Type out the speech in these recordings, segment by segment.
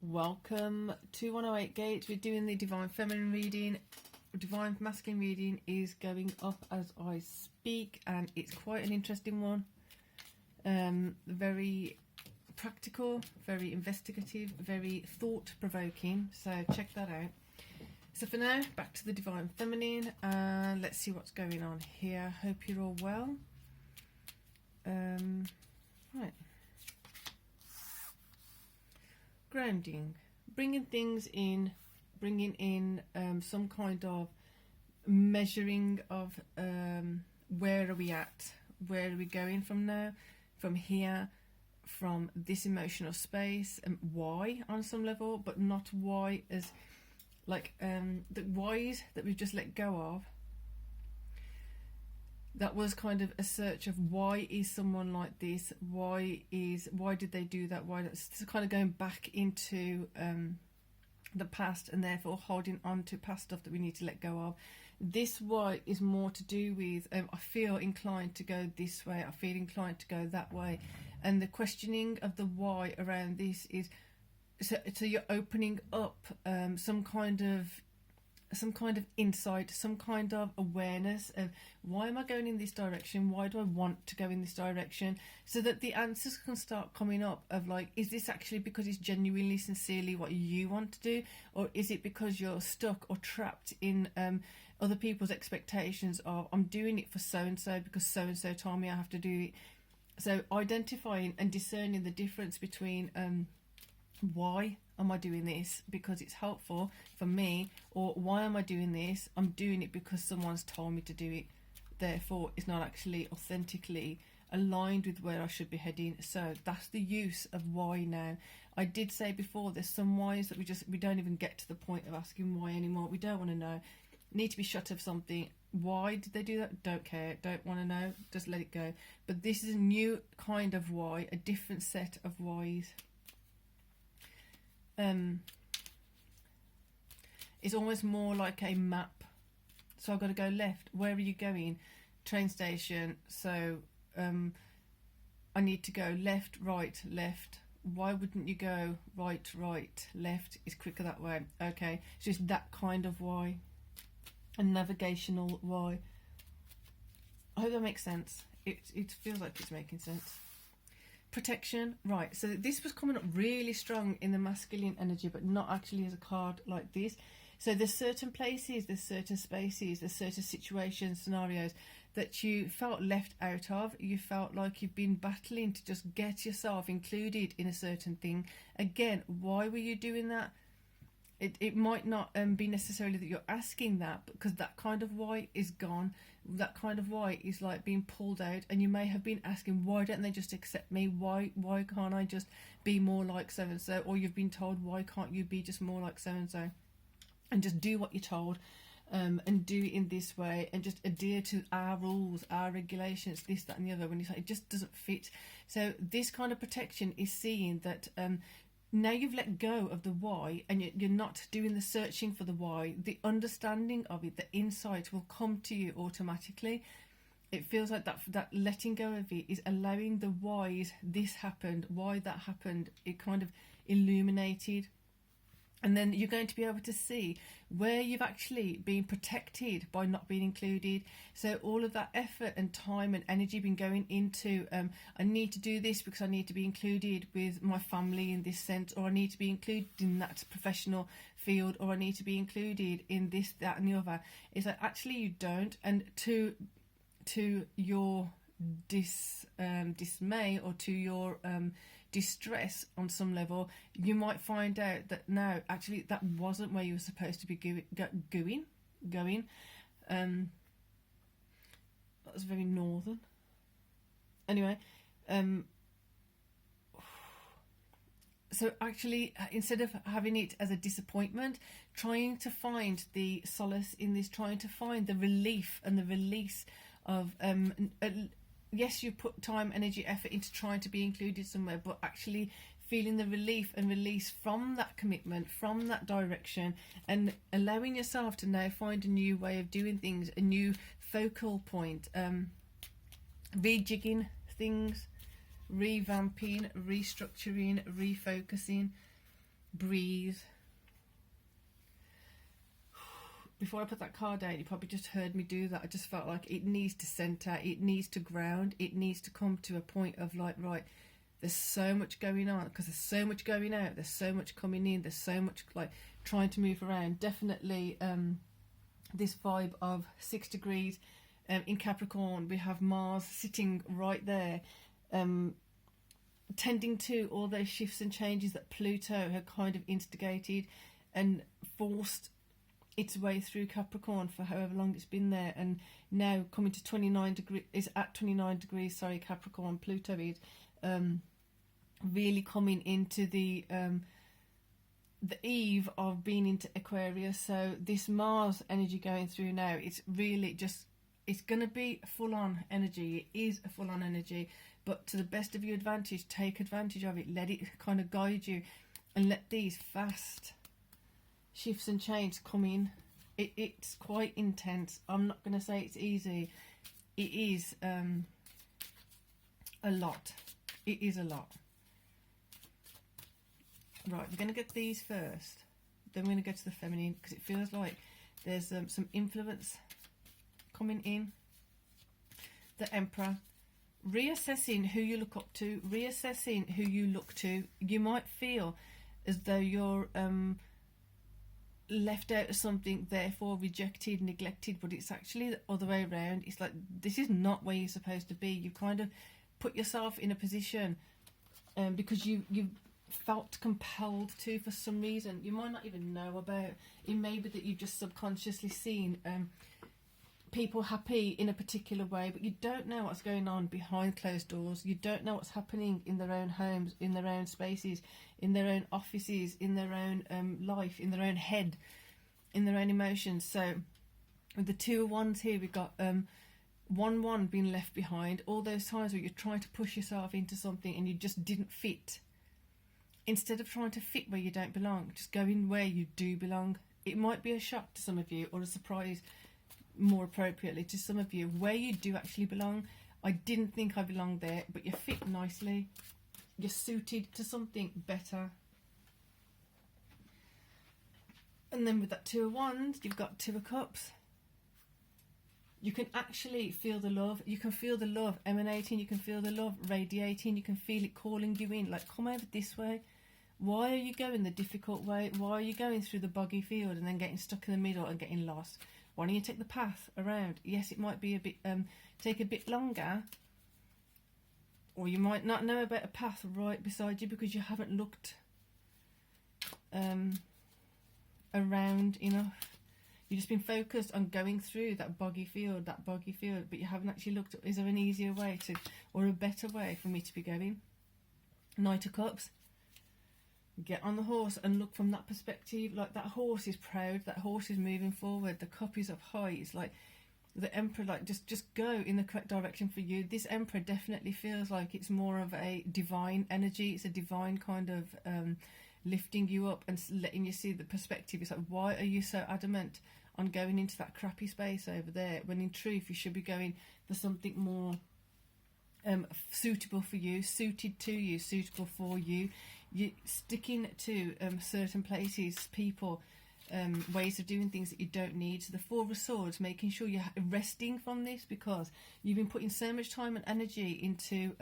Welcome to 108 Gate. We're doing the Divine Feminine reading. Divine Masculine reading is going up as I speak, and it's quite an interesting one. Very practical, very investigative, very thought-provoking. So check that out. So for now, back to the Divine Feminine, and let's see what's going on here. Hope you're all well. Right. Grounding, bringing things in, bringing in some kind of measuring of where are we at, where are we going from now, from here, from this emotional space, and why on some level, but not why as like the whys that we've just let go of. That was kind of a search of why is someone like this, why did they do that, why that's kind of going back into the past, and therefore holding on to past stuff that we need to let go of. This why is more to do with I feel inclined to go this way, I feel inclined to go that way, and the questioning of the why around this is so you're opening up some kind of insight, some kind of awareness of why am I going in this direction, why do I want to go in this direction, so that the answers can start coming up of like, is this actually because it's genuinely, sincerely what you want to do, or is it because you're stuck or trapped in other people's expectations of I'm doing it for so-and-so because so-and-so told me I have to do it. So identifying and discerning the difference between why am I doing this because it's helpful for me, or why am I doing this, I'm doing it because someone's told me to do it, therefore it's not actually authentically aligned with where I should be heading. So that's the use of why now. I did say before there's some whys that we don't even get to the point of asking why anymore. We don't want to know, need to be shut of something. Why did they do that? Don't care, don't want to know, just let it go. But this is a new kind of why, a different set of whys. It's almost more like a map. So I've got to go left. Where are you going? Train station. So I need to go left, right, left. Why wouldn't you go right, right, left? It's quicker that way. Okay, it's just that kind of why. A navigational why. I hope that makes sense. It feels like it's making sense. Protection, right, so this was coming up really strong in the masculine energy, but not actually as a card like this. So there's certain places, there's certain spaces, there's certain situations, scenarios that you felt left out of. You felt like you've been battling to just get yourself included in a certain thing. Again, why were you doing that? It might not be necessarily that you're asking that, because that kind of why is gone. That kind of why is like being pulled out, and you may have been asking, why don't they just accept me? Why can't I just be more like so and so? Or you've been told, why can't you be just more like so and so, and just do what you're told, and do it in this way, and just adhere to our rules, our regulations, this, that, and the other. When you say it just doesn't fit, so this kind of protection is seeing that. Now you've let go of the why, and you're not doing the searching for the why. The understanding of it, the insight will come to you automatically. It feels like that letting go of it is allowing the whys, this happened, why that happened, it kind of illuminated. And then you're going to be able to see where you've actually been protected by not being included. So all of that effort and time and energy been going into, I need to do this because I need to be included with my family in this sense, or I need to be included in that professional field, or I need to be included in this, that, and the other. It's like actually you don't, and to your dismay, or to your distress on some level, you might find out that no, actually that wasn't where you were supposed to be going. That was very northern. Anyway, so actually instead of having it as a disappointment, trying to find the solace in this, trying to find the relief and the release of yes, you put time, energy, effort into trying to be included somewhere, but actually feeling the relief and release from that commitment, from that direction, and allowing yourself to now find a new way of doing things, a new focal point, rejigging things, revamping, restructuring, refocusing. breathe. Before I put that card down, you probably just heard me do that. I just felt like it needs to center, it needs to ground, it needs to come to a point of like, right, there's so much going on, because there's so much going out, there's so much coming in, there's so much like trying to move around. Definitely this vibe of 6 degrees in Capricorn. We have Mars sitting right there, tending to all those shifts and changes that Pluto had kind of instigated and forced its way through Capricorn for however long it's been there, and now coming to 29 degrees, is at 29 degrees, sorry, Capricorn, Pluto is really coming into the eve of being into Aquarius. So this Mars energy going through now, it's really just, it's going to be full on energy. It is a full on energy, but to the best of your advantage, take advantage of it, let it kind of guide you, and let these fast shifts and changes come in. It's quite intense. I'm not going to say it's easy. It is a lot. It is a lot. Right, we're going to get these first. Then we're going to go to the feminine, because it feels like there's some influence coming in. The Emperor. Reassessing who you look up to. Reassessing who you look to. You might feel as though you're left out of something, therefore rejected, neglected, but it's actually the other way around. It's like, this is not where you're supposed to be. You kind of put yourself in a position because you've felt compelled to, for some reason. You might not even know about it. May be that you've just subconsciously seen people happy in a particular way, but you don't know what's going on behind closed doors. You don't know what's happening in their own homes, in their own spaces, in their own offices, in their own life, in their own head, in their own emotions. So with the 2 of Wands here, we've got 1 being left behind. All those times where you're trying to push yourself into something and you just didn't fit. Instead of trying to fit where you don't belong, just go in where you do belong. It might be a shock to some of you, or a surprise, more appropriately, to some of you, where you do actually belong. I didn't think I belonged there, but you fit nicely. You're suited to something better. And then with that 2 of Wands, you've got 2 of Cups. You can actually feel the love. You can feel the love emanating. You can feel the love radiating. You can feel it calling you in, like, come over this way. Why are you going the difficult way? Why are you going through the boggy field and then getting stuck in the middle and getting lost? Why don't you take the path around? Yes, it might be a bit take a bit longer, or you might not know about a path right beside you because you haven't looked around enough. You've just been focused on going through that boggy field, but you haven't actually looked at, is there an easier way to, or a better way for me to be going? Knight of Cups. Get on the horse and look from that perspective. Like, that horse is proud, that horse is moving forward, the cup is up high. It's like the Emperor, like, just go in the correct direction for you. This Emperor definitely feels like it's more of a divine energy. It's a divine kind of lifting you up and letting you see the perspective. It's like, why are you so adamant on going into that crappy space over there, when in truth you should be going for something more suitable for you, suited to you, suitable for you. You sticking to certain places, people, ways of doing things that you don't need. So the 4 of Swords, making sure you're resting from this, because you've been putting so much time and energy into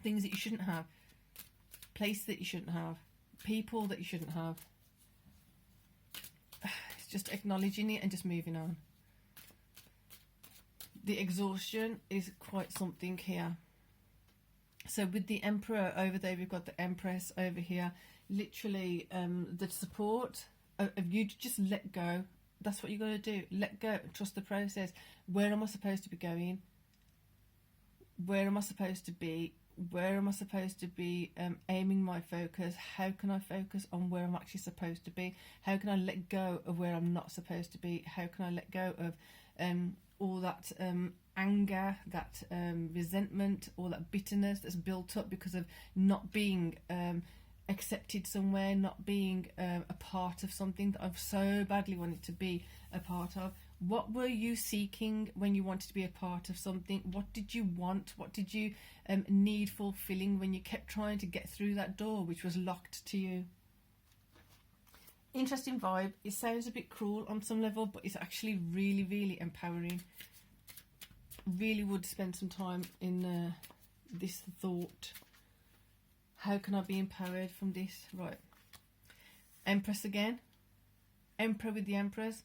things that you shouldn't have, places that you shouldn't have, people that you shouldn't have. It's just acknowledging it and just moving on. The exhaustion is quite something here. So with the Emperor over there, we've got the Empress over here. Literally, the support of you to just let go. That's what you got to do. Let go and trust the process. Where am I supposed to be going? Where am I supposed to be? Where am I supposed to be aiming my focus? How can I focus on where I'm actually supposed to be? How can I let go of where I'm not supposed to be? How can I let go of all that anger, that resentment, all that bitterness that's built up because of not being accepted somewhere, not being a part of something that I've so badly wanted to be a part of. What were you seeking when you wanted to be a part of something? What did you want? What did you need fulfilling when you kept trying to get through that door which was locked to you? interesting vibe. It sounds a bit cruel on some level, but it's actually really, really empowering. Really would spend some time in this thought. How can I be empowered from this? Right. Empress again. Emperor with the Empress.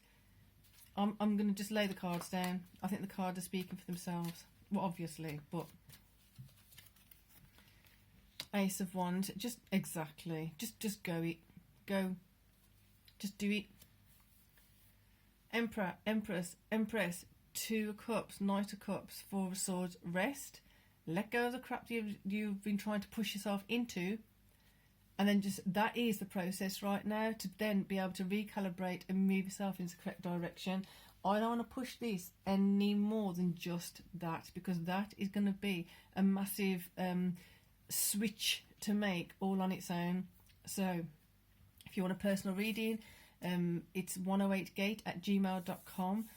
I'm going to just lay the cards down. I think the cards are speaking for themselves. Well, obviously, but... Ace of Wands. Just exactly. Just go it. Go. Just do it. Emperor, Empress, Empress. 2 of Cups, Knight of Cups, 4 of Swords. Rest. Let go of the crap you've been trying to push yourself into. And then just, that is the process right now, to then be able to recalibrate and move yourself in the correct direction. I don't want to push this any more than just that, because that is going to be a massive switch to make all on its own. So if you want a personal reading, it's 108gate@gmail.com.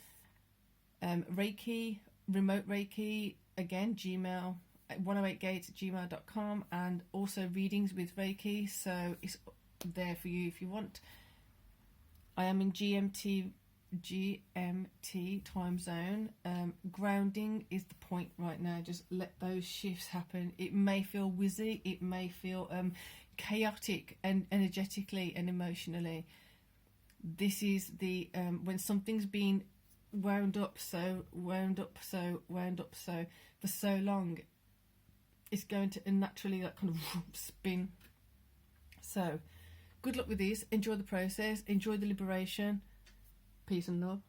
Reiki, remote Reiki, again, Gmail, 108gate@gmail.com, and also readings with Reiki, so it's there for you if you want. I am in GMT time zone. Grounding is the point right now. Just let those shifts happen. It may feel whizzy, it may feel chaotic and energetically and emotionally. This is the when something's been wound up so for so long, it's going to naturally that kind of spin. So good luck with this. Enjoy the process, enjoy the liberation. Peace and love.